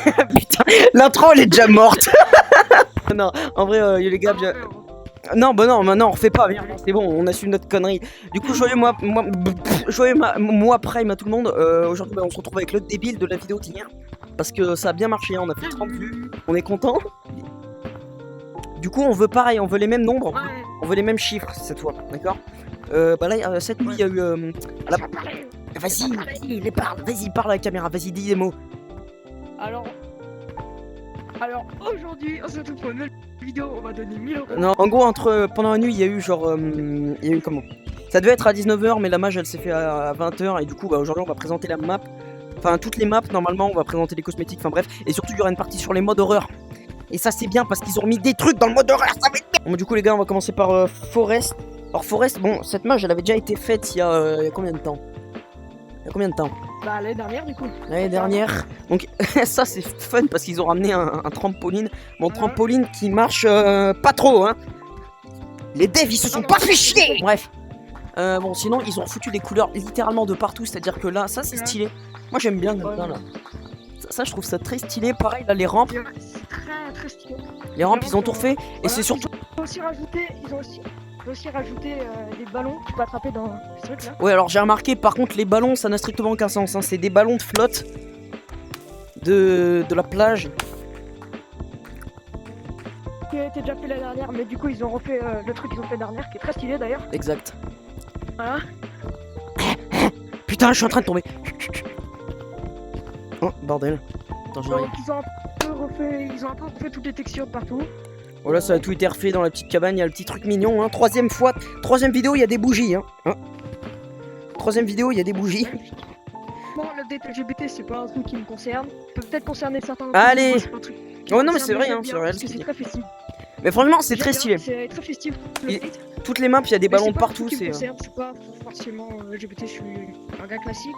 Putain, l'intro elle est déjà morte. Non, en vrai, les gars, non, bah non, maintenant on refait pas, merde, c'est bon, on assume notre connerie. Du coup, joyeux moi Prime à tout le monde. Aujourd'hui, bah, on se retrouve avec le débile de la vidéo d'hier. Parce que ça a bien marché, on a fait 30 vues, on est content. Du coup, on veut pareil, on veut les mêmes nombres, on veut les mêmes chiffres cette fois, d'accord. Bah là, cette nuit, il y a eu. Vas-y, parle à la caméra, vas-y, dis des mots. Alors aujourd'hui, on se retrouve pour une nouvelle vidéo, on va donner 1000 €. Non, en gros, pendant la nuit, il y a eu genre. Il y a eu comment? Ça devait être à 19h, mais la mage elle s'est fait à 20h, et du coup, bah aujourd'hui, on va présenter la map. Enfin, toutes les maps, normalement, on va présenter les cosmétiques, enfin bref. Et surtout, il y aura une partie sur les modes horreur. Et ça, c'est bien parce qu'ils ont mis des trucs dans le mode horreur, ça va être bien. Bon, du coup, les gars, on va commencer par Forest. Alors, Forest, bon, cette mage, elle avait déjà été faite il y a combien de temps? Bah l'année dernière du coup. L'année dernière. Donc ça c'est fun parce qu'ils ont ramené un trampoline. Bon, trampoline qui marche pas trop, hein. Les devs ils se sont pas fait chier. Bref. Bon, sinon ils ont foutu des couleurs littéralement de partout. C'est-à-dire que là, ça c'est stylé. Moi j'aime bien comme ça là. Ça je trouve ça très stylé. Pareil là, les rampes. C'est très stylé. Les rampes ils ont tout refait. Et c'est surtout. Ils ont aussi rajouté des ballons que tu peux attraper dans ce truc là. Ouais, alors j'ai remarqué par contre les ballons ça n'a strictement aucun sens, hein. C'est des ballons de flotte de la plage. Qui a été déjà fait l'année dernière, mais du coup ils ont refait le truc qu'ils ont fait dernière, qui est très stylé d'ailleurs. Exact. Voilà. Putain, je suis en train de tomber. Oh bordel. Attends, Donc ils ont un peu refait toutes les textures de partout. Voilà, ça a tout été refait dans la petite cabane, il y a le petit truc mignon, hein. Troisième vidéo, il y a des bougies, hein. Troisième vidéo, il y a des bougies. Bon, l'update LGBT, c'est pas un truc qui me concerne. Peut peut-être concerner certains. Allez. Oh non, mais c'est vrai, hein, c'est vrai. Parce que c'est très festif. Mais franchement, c'est très stylé. C'est très festif. Toutes les maps, il y a des ballons de partout. C'est pas forcément LGBT, je suis un gars classique.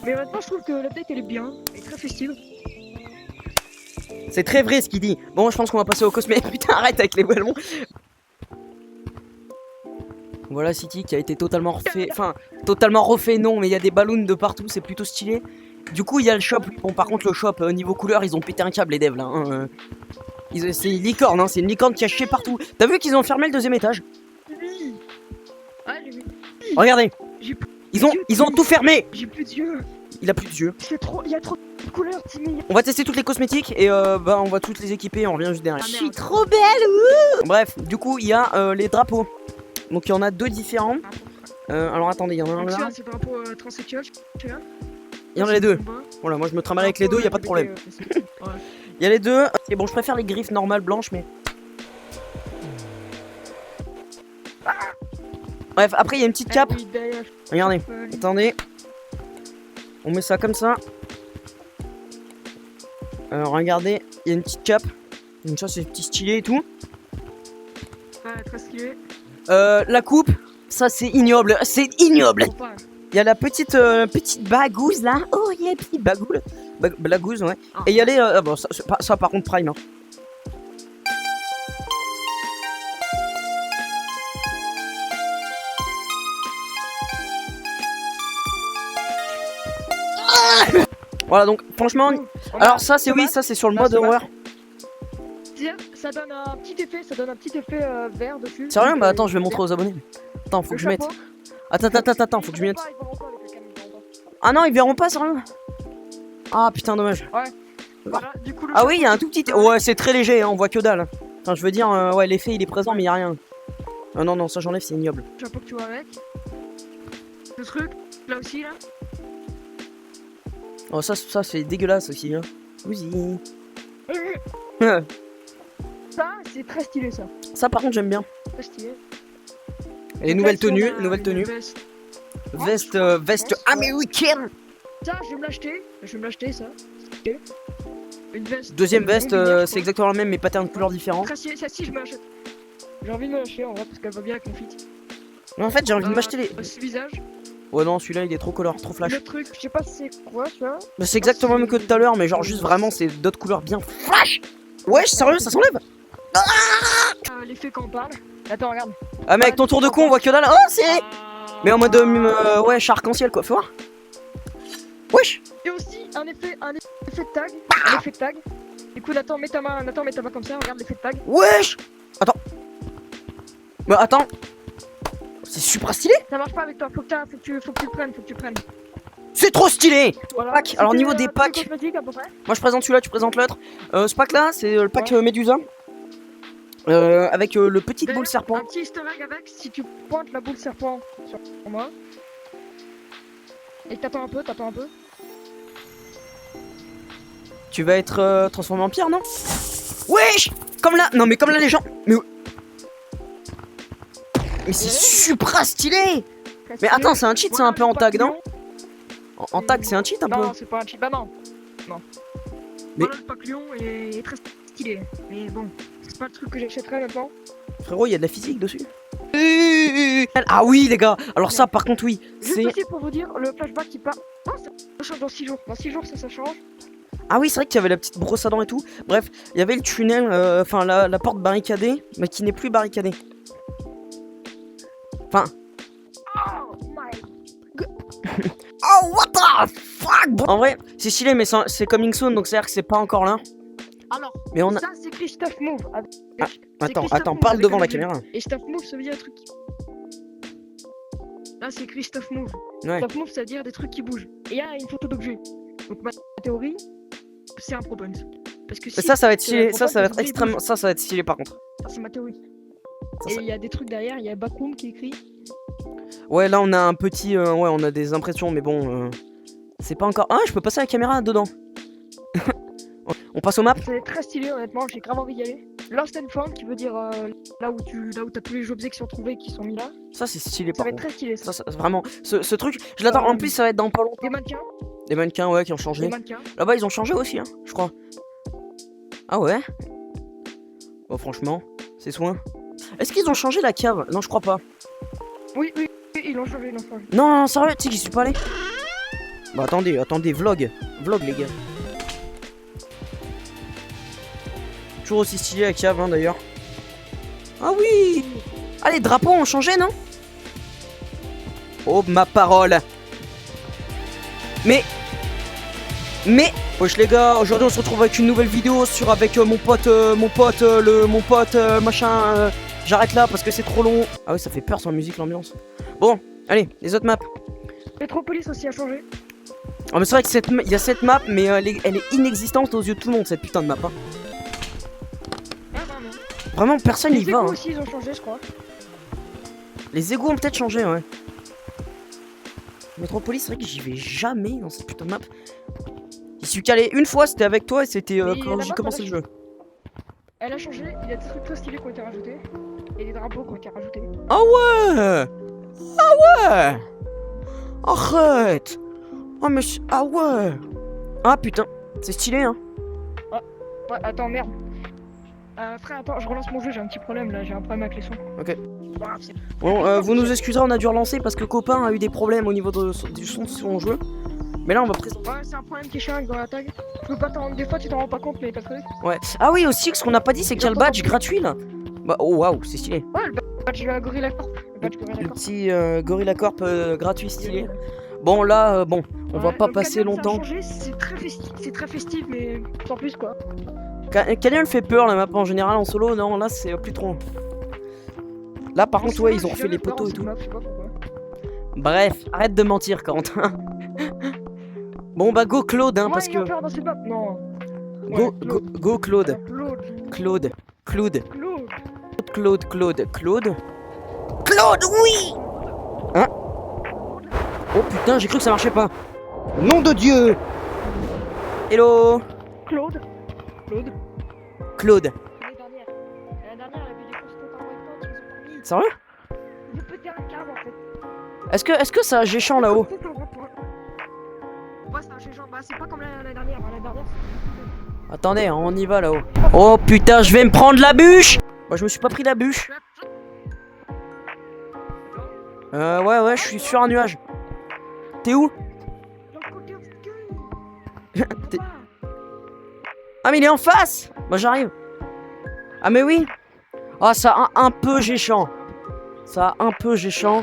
Mais maintenant, je trouve que l'update, elle est bien, elle est très festive. C'est très vrai ce qu'il dit. Bon, je pense qu'on va passer au cosmé. Putain, arrête avec les ballons. Voilà City qui a été totalement refait. Enfin, totalement refait, non, mais il y a des ballons de partout, c'est plutôt stylé. Du coup, il y a le shop. Bon, par contre, le shop, niveau couleur, ils ont pété un câble, les devs là. Hein. C'est une licorne, hein. C'est une licorne qui a chié partout. T'as vu qu'ils ont fermé le deuxième étage? Oui. Ah, j'ai vu. Regardez. Ils ont tout fermé. J'ai plus d'yeux. Il a plus d'yeux. Il y a trop de couleurs, Timmy. On va tester toutes les cosmétiques et bah on va toutes les équiper, on revient juste derrière. Je suis trop belle, ouh. Bref, du coup il y a les drapeaux. Donc il y en a deux différents. Alors attendez, il y en a un là. C'est le drapeau transsexuel, tu vois. Il y en a les deux. Voilà, moi je me trimballe avec les deux, il y a pas de problème. Il y a les deux. Et bon, je préfère les griffes normales blanches, mais. Bref, après il y a une petite cape. Regardez, attendez. On met ça comme ça. Regardez, il y a une petite cape. Donc ça c'est petit stylé et tout. Ouais, très stylé. La coupe, ça c'est ignoble. C'est ignoble. Il y a la petite bagouze là. Oh, il y a une petite bagoule. Bagouze, ouais. Et il y a les... bon, ça par contre prime. Hein. Voilà, donc franchement, alors ça c'est oui, ça c'est sur le mode horreur. Ça donne un petit effet, vert dessus. Sérieux? Bah attends, je vais montrer aux abonnés. Attends, faut que je mette. Attends, faut que je mette. Ah non, ils verront pas, sérieux? Ah putain, dommage. Ouais. Voilà, du coup, ah oui, il y a un tout petit. Ouais, c'est très léger, hein, on voit que dalle. Enfin, je veux dire, ouais, l'effet il est présent, mais il y a rien. Ah non, ça j'enlève, c'est ignoble. Le chapeau que tu vois avec. Le truc, là aussi, là. Oh, ça c'est dégueulasse aussi, hein. Oui. Ça, c'est très stylé, ça. Ça, par contre, j'aime bien. Très stylé. Et nouvelle tenue. Veste américaine. Ça, je vais me l'acheter, ça. Une veste. Deuxième veste, c'est exactement la même, mais pattern de couleurs différents. Celle-ci, je me l'achète. J'ai envie de me l'acheter, en vrai, parce qu'elle va bien avec mon fit. Mais en fait, j'ai envie de m'acheter les... Ce visage. Ouais, non, celui-là, il est trop color, trop flash. Le truc, je sais pas c'est quoi, tu vois. Bah, c'est exactement le même que tout à l'heure, mais genre juste vraiment, c'est d'autres couleurs bien flash. Ouais, sérieux, ça s'enlève. L'effet quand on parle. Attends, regarde. Ah, mais avec ton tour de con, on voit que dalle. Oh, c'est... Mais en mode, ouais, chat arc-en-ciel, quoi, faut voir. Wesh. Et aussi un effet de tag. Un effet de tag. Du coup, Nathan, mets ta main comme ça, regarde l'effet de tag. Wesh. Attends. Mais attends. C'est super stylé. Ça marche pas avec toi, faut que tu le prennes. C'est trop stylé. Voilà. Pack. Alors, au niveau des packs. Cosmétique, à peu près. Moi je présente celui-là, tu présentes l'autre. Ce pack là, c'est le pack Ouais. Médusa. Avec le petit boule serpent. Un petit easter egg avec, si tu pointes la boule serpent sur moi. Et t'attends un peu. Tu vas être transformé en pierre, non? Wesh. Comme là. Non mais comme là les gens. Mais c'est super stylé. Mais attends, c'est un cheat, c'est un peu en tag, non? En tag, c'est un cheat un peu. Non, c'est pas un cheat, bah non. Mais- Voilà, le pack lion est très stylé. Mais bon, c'est pas le truc que j'achèterais maintenant. Frérot, il y a de la physique dessus. Ah oui les gars. Alors ça par contre oui. Juste C'est. aussi pour vous dire, le flashback qui part. Non, ça change dans 6 jours. Dans 6 jours, ça change. Ah oui, c'est vrai qu'il y avait la petite brosse à dents et tout. Bref, il y avait le tunnel, enfin la porte barricadée, mais qui n'est plus barricadée. Enfin. Oh my. Oh what the fuck. En vrai, c'est stylé, mais c'est coming soon, donc c'est-à-dire que c'est pas encore là. Alors, Mais on a. ça c'est Christophe Move. Attends, parle devant la caméra. Et Stuff Move, ça veut dire un truc qui. Là, c'est Christophe Move. Ouais. Stuff Move, ça veut dire des trucs qui bougent. Et il y a une photo d'objet. Donc, ma théorie, c'est un proband. Parce que si Ça va être c'est stylé, un ça va proband, être extrêmement. Ça va être stylé par contre. c'est ma théorie. Ça, Et ça- il y a des trucs derrière, il y a Backroom qui écrit. Ouais, là on a un petit. Ouais, on a des impressions, mais bon. C'est pas encore. Ah, je peux passer la caméra dedans. On passe aux maps. C'est très stylé, honnêtement, j'ai grave envie d'y aller. Lost and Found, qui veut dire là où t'as tous les objets qui sont trouvés, qui sont mis là. Ça, c'est stylé Ça par va être contre. très stylé, ça. Vraiment. Ce truc, je l'attends. En plus, ça va être dans pas longtemps. Des mannequins, Des mannequins, ouais, qui ont changé. des mannequins. Là-bas, ils ont changé aussi, hein, je crois. Ah ouais? Oh, franchement, c'est soin. Est-ce qu'ils ont changé la cave? Non, je crois pas. Oui, ils l'ont changé, Non, sérieux, tu sais que j'y suis pas allé? Bah, attendez, vlog, les gars. Toujours aussi stylé la cave, hein, d'ailleurs. Ah oui! Ah, les drapeaux ont changé, non? Oh, ma parole! Mais... Wesh les gars, aujourd'hui on se retrouve avec une nouvelle vidéo avec mon pote machin. J'arrête là parce que c'est trop long. Ah ouais, ça fait peur sans musique, l'ambiance. Bon, allez, les autres maps. Metropolis aussi a changé. Ah mais c'est vrai que il y a cette map, mais elle est inexistante aux yeux de tout le monde, cette putain de map. Hein. Non. Vraiment, personne n'y Les va. égouts Hein. aussi, ils ont changé, je crois. Les égouts ont peut-être changé, ouais. Metropolis, c'est vrai que j'y vais jamais dans cette putain de map. J'y suis calé une fois, c'était avec toi et c'était Mais quand la j'ai map, commencé le elle a jeu. Elle a changé, il y a des trucs très stylés qui ont été rajoutés. Et des drapeaux qui ont été rajoutés. Ah ouais! Ah ouais! Arrête! Oh mais... Ah ouais! Ah putain, c'est stylé hein! Ouais, attends, merde. Frère, attends, je relance mon jeu, j'ai un petit problème là, j'ai un problème avec les sons. Ok. Bah, c'est- Bon, vous nous excuserez, on a dû relancer parce que copain a eu des problèmes au niveau du son de son jeu. Mais là on va présenter. Ouais, c'est un problème qui est chiant avec dans la tag. Tu peux pas t'en... Des fois tu t'en rends pas compte, mais t'as truc. Ouais. Ah oui aussi, ce qu'on n'a pas dit c'est qu'il y a le badge gratuit là. Bah oh waouh, c'est stylé. Ouais, le badge Gorilla Corp. Le badge Gorilla Le Corp. petit Gorilla Corp gratuit stylé. Bon là, bon, on va Ouais, pas le passer Canyon, ça a longtemps. changé, c'est très festif, mais sans plus quoi. Canyon fait peur la map en général en solo, non là c'est plus trop. Là par contre ouais ils ont refait les poteaux et tout. Je sais pas pourquoi. Bref, arrête de mentir Quentin. Bon bah go Claude hein Moi, parce il y a que... peur dans cette map, non. Go Claude. Claude. Claude, Claude. Claude, oui. Hein? Oh putain, j'ai cru que ça marchait pas. Nom de Dieu. Hello. Claude. Claude. L'année dernière, elle a vu des courses totalement étonnantes, ils ont permis. Sérieux? Ils ont pété un câble en fait. Est-ce que ça a géchant là-haut? Ouais, c'est un géant. Bah, c'est pas comme l'année dernière. L'année dernière, Attendez, on y va là-haut. Oh putain, je vais me prendre la bûche. Moi je me suis pas pris la bûche. Ouais, je suis sur un nuage. T'es où? T'es- Ah mais il est en face. Bah j'arrive. Ah mais oui. Ah ça a un peu géchant. Ça a un peu géchant.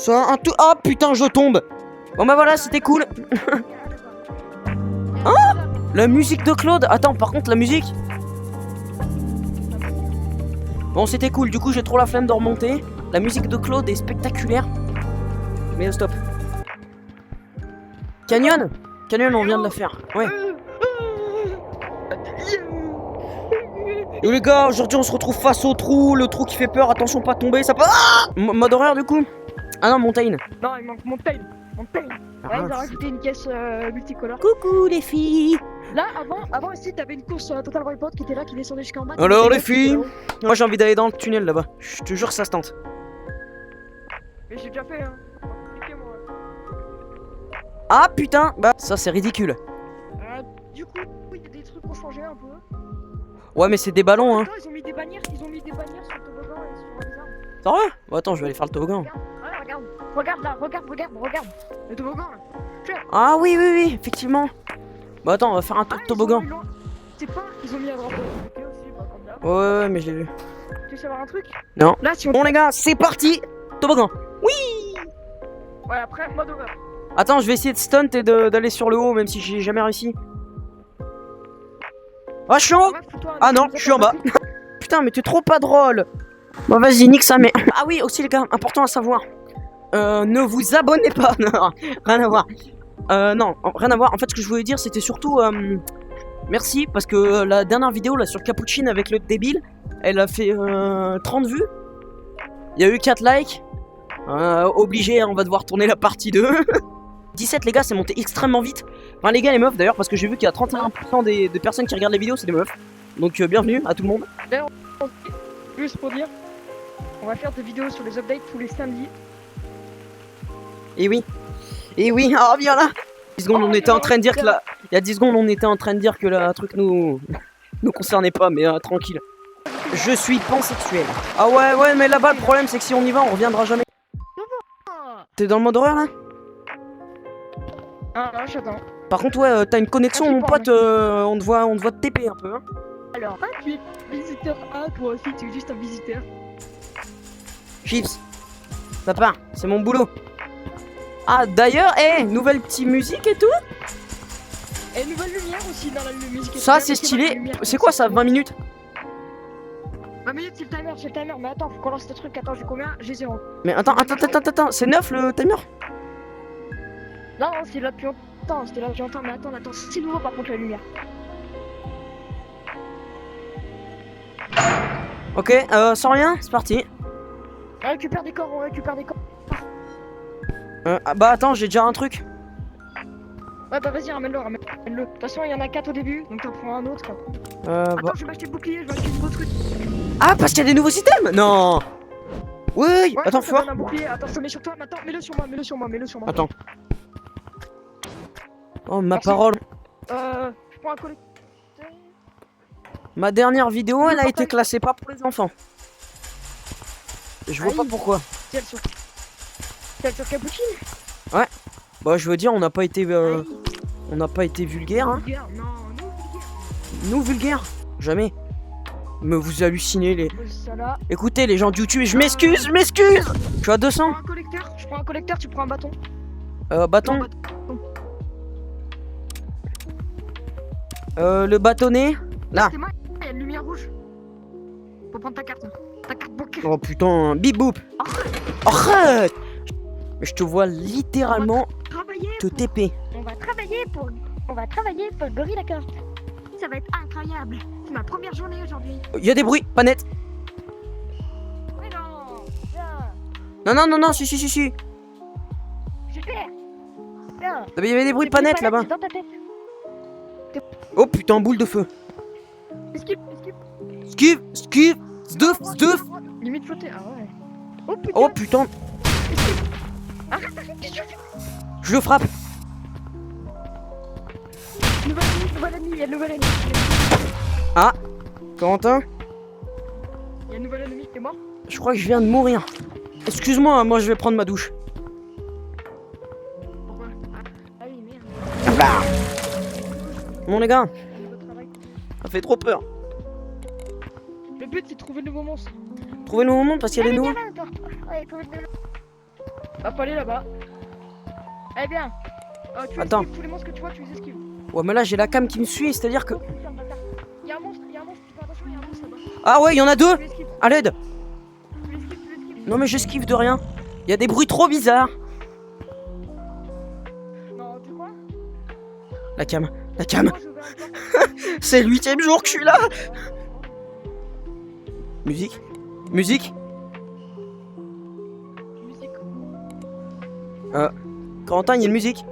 Ça, un tout. Oh putain, je tombe. Bon bah voilà, c'était cool. La musique de Claude. Attends, par contre, la musique. Bon, c'était cool. Du coup, j'ai trop la flemme de remonter. La musique de Claude est spectaculaire. Mais stop. Canyon. Canyon, on vient de la faire. Ouais. Et les gars, aujourd'hui on se retrouve face au trou, le trou qui fait peur, attention pas tomber, ça peut... Mode horaire du coup. Ah non, Montaigne. Non, il manque Montaigne. Ouais, ils ont rajouté une caisse multicolore. Coucou les filles. Là, avant ici, t'avais une course Total Report qui était là, qui descendait jusqu'en bas. Alors les filles. Moi j'ai envie d'aller dans le tunnel là-bas. Je te jure que ça se tente. Mais j'ai déjà fait, hein. Compliqué, moi. Ah putain, bah ça c'est ridicule. Du coup, il y a des trucs qui ont changé un peu. Ouais mais c'est des ballons hein. Attends, ils ont mis des bannières sur le toboggan et sur les arbres. Sérieux? Bon attends, je vais aller faire le toboggan. Regarde là, regarde. Le toboggan là. Ah oui, effectivement. Bah attends, on va faire un tour de toboggan. C'est pas, ils ont mis un drapeau aussi, bah, comme d'hab. Ouais, mais je l'ai vu. Tu veux savoir un truc? Non. Là, si on... Bon les gars, c'est parti. Toboggan. Ouais, après, mode over. Attends, je vais essayer de stunt et d'aller sur le haut, même si j'ai jamais réussi. Ah, je suis en haut. Ah non, je suis en bas. Putain, mais t'es trop pas drôle. Bon, vas-y, nique ça, mais... Ah oui, aussi les gars, important à savoir. Ne vous abonnez pas. Non, rien à voir. Non, rien à voir. En fait, ce que je voulais dire, c'était surtout... merci, parce que la dernière vidéo, là, sur Capucine avec le débile, elle a fait 30 vues. Il y a eu 4 likes. Obligé, on va devoir tourner la partie 2. 17 les gars, c'est monté extrêmement vite. Enfin les gars, les meufs d'ailleurs, parce que j'ai vu qu'il y a 31% des personnes qui regardent les vidéos, c'est des meufs. Donc bienvenue à tout le monde. D'ailleurs, juste pour dire, on va faire des vidéos sur les updates tous les samedis. Et oui, ah viens là. 10 secondes, on était en train de dire que la... Il y a 10 secondes, on était en train de dire que la truc nous concernait pas, mais tranquille. Je suis pansexuel. Ah ouais, mais là-bas le problème c'est que si on y va, on reviendra jamais. T'es dans le mode horaire là? Ah là, j'attends. Par contre, ouais, t'as une connexion, mon pote, on te voit te TP un peu. Hein. Alors, tu es visiteur A, toi aussi, tu es juste un visiteur. Chips, ça part, c'est mon boulot. Ah, d'ailleurs, nouvelle petite musique et tout. Et nouvelle lumière aussi dans la musique. Ça, c'est stylé. C'est quoi ça, 20 minutes? 20 minutes, c'est le timer. Mais attends, faut qu'on lance ce truc. Attends, j'ai combien? J'ai 0. Mais attends, c'est neuf le timer? Non, c'est là depuis longtemps. C'était là depuis longtemps. Mais attends, c'est nouveau par contre la lumière. Ok, sans rien, c'est parti. On récupère des corps. Bah attends, j'ai déjà un truc. Ouais, bah vas-y, ramène-le. De toute façon, il y en a 4 au début, donc t'en prends un autre. Attends, bah... je vais m'acheter le bouclier, je vais acheter une autre truc. Ah, parce qu'il y a des nouveaux systèmes? Non. Oui, Ouais, attends, faut voir. Un bouclier. Attends, je te mets sur toi. Attends, mets-le sur moi. Attends. Oh, ma parole. Je prends un collecteur. Ma dernière vidéo, elle a été classée pas pour les enfants. Je vois pas pourquoi. Celle sur Capucine. Ouais. Bah, je veux dire, on n'a pas été vulgaire, hein. Non, Nous vulgaires. Jamais. Mais vous hallucinez les... ça là. Écoutez les gens de YouTube, je m'excuse. Je suis à 200. Je prends un collecteur, tu prends un bâton. Bâton. Le bâtonnet. Là. C'est moi, il y a une lumière rouge. Faut prendre ta carte bancaire. Oh putain, bip boop. Arrête. Mais je te vois littéralement te TP. On va travailler pour le gorille d'accord. Ça va être incroyable. C'est ma première journée aujourd'hui. Il y a des bruits, pas net. Mais non. Non, si. J'ai fait. Viens. Il y avait des bruits pas nets là-bas. Dans ta tête. Oh putain, boule de feu. Esquive. Skip, zduf. Limite flotter, ah ouais. Oh putain. Arrête, qu'est-ce que tu fais? Je le frappe. Nouvel ennemi, il y a le nouvel ennemi. Ah, Corentin? Il y a un nouvel ennemi qui est mort. Je crois que je viens de mourir. Excuse-moi, moi je vais prendre ma douche. Pourquoi? Ah oui, merde. Bon les gars, ça fait trop peur. Le but c'est de trouver le nouveau monstre. Trouvez le nouveau monde parce qu'il y a des nouveaux. Hop, allez là-bas. Eh bien. Tu Attends. esquives tous les monstres que tu vois, tu les esquives. Ouais, mais là, j'ai la cam qui me suit, c'est-à-dire que... Oh, putain, bâtard. Il y a un monstre, fais attention, il y a un monstre là-bas. Ah ouais, il y en a deux. Tu l'esquives, À l'aide. tu l'esquives, tu l'esquives. Non, mais j'esquive de rien. Il y a des bruits trop bizarres. Non, tu crois? La cam. La cam. Moi, je vais encore. C'est le 8e jour que je suis là. Musique. Musique. Musique. Corentin, il y a une musique.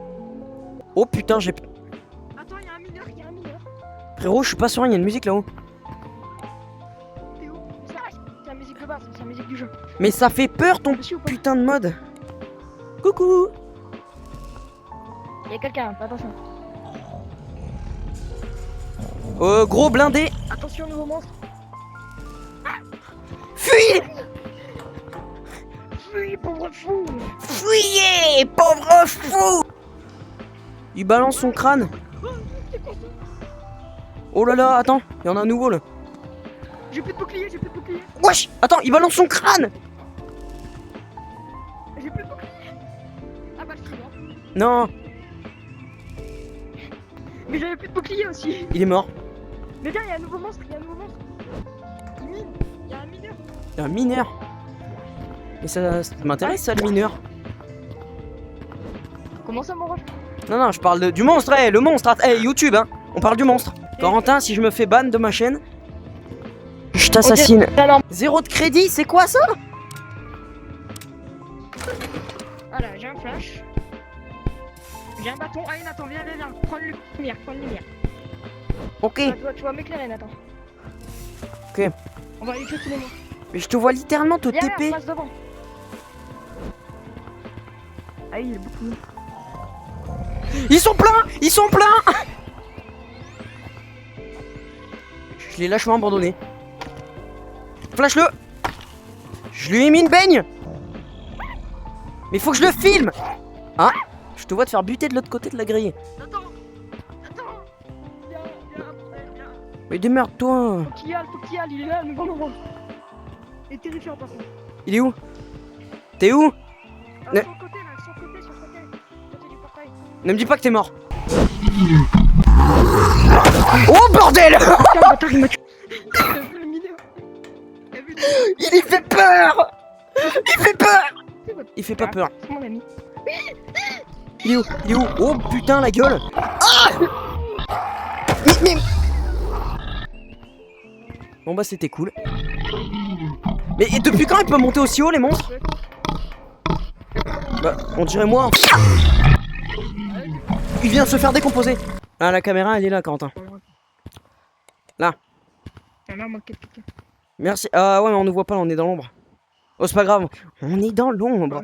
Oh putain, j'ai... Attends, il y a un mineur, il y a un mineur. Frérot, je suis pas sûr, il y a une musique là-haut. T'es où? C'est la musique de base, c'est la musique du jeu. Mais ça fait peur ton Dessus ou pas? putain de mode. Coucou. Il y a quelqu'un, fais attention. Gros blindé. Attention, nouveau monstre. Fuyez. Fuis, pauvre fou. Fuyez, pauvre fou. Il balance son crâne. Oh là là, attends, il y en a un nouveau là. J'ai plus de bouclier, j'ai plus de bouclier. Wesh, attends, il balance son crâne. J'ai plus de bouclier. Ah bah, je suis mort. Non, Mais j'avais plus de bouclier aussi. il est mort. Mais viens, il y a un nouveau monstre, il y a un nouveau monstre. Il mine, il y a un mineur. Il y a un mineur. Mais ça m'intéresse ça, le mineur. Comment ça, mon ref? Non, non, je parle du monstre, le monstre. YouTube, hein. On parle du monstre. Corentin, si je me fais ban de ma chaîne, je t'assassine. Alors, 0 de crédit, c'est quoi ça? voilà, j'ai un flash. J'ai un bâton. Allez, Nathan, viens. Prends le lumière, Ok, Tu vas m'éclairer, Nathan. Ok. On va aller tuer tous les monstres. mais je te vois littéralement te Viens, TP. passe devant. Ah, il est beaucoup. Ils sont pleins. Ils sont pleins. Je l'ai lâchement abandonné. Flash-le. Je lui ai mis une baigne. Mais faut que je le filme. Hein? Je te vois te faire buter de l'autre côté de la grille. Attends. Viens. Mais démerde-toi. Faut qu'il y aille, il est là, le nouveau monstre. Il est terrifiant, par contre. Il est où? T'es où? Ne- Sur le côté, là, sur le côté du portail. Ne me dis pas que t'es mort. Oh bordel! Putain, le bâtard, il m'a tué. Le mineur. T'as vu? Il fait peur! Il fait peur! Il fait pas peur. C'est mon ami. Il est où? Il est où? Oh putain la gueule! Ah! Mais... Bon bah c'était cool. Mais et depuis quand il peut monter aussi haut les monstres? Bah on dirait moi. Il vient de se faire décomposer. Ah la caméra elle est là Quentin. Là. Ah non, manqué de piquer. Merci. Ah ouais mais on nous voit pas, on est dans l'ombre. Oh c'est pas grave. On est dans l'ombre.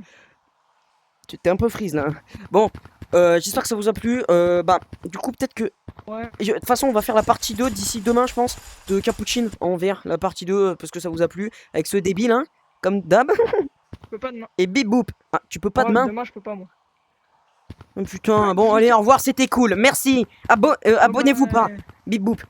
Tu t'es un peu freeze là. Bon, j'espère que ça vous a plu. Bah du coup peut-être que... Ouais. De toute façon on va faire la partie 2 d'ici demain je pense. De Capucine en VR. La partie 2 parce que ça vous a plu. Avec ce débile hein. Comme d'hab. Je peux pas demain. Et bip boop. Ah tu peux pas demain? Demain, je peux pas, moi. Oh, putain bon allez au revoir c'était cool. Merci. Abonnez-vous pas. Bip boop.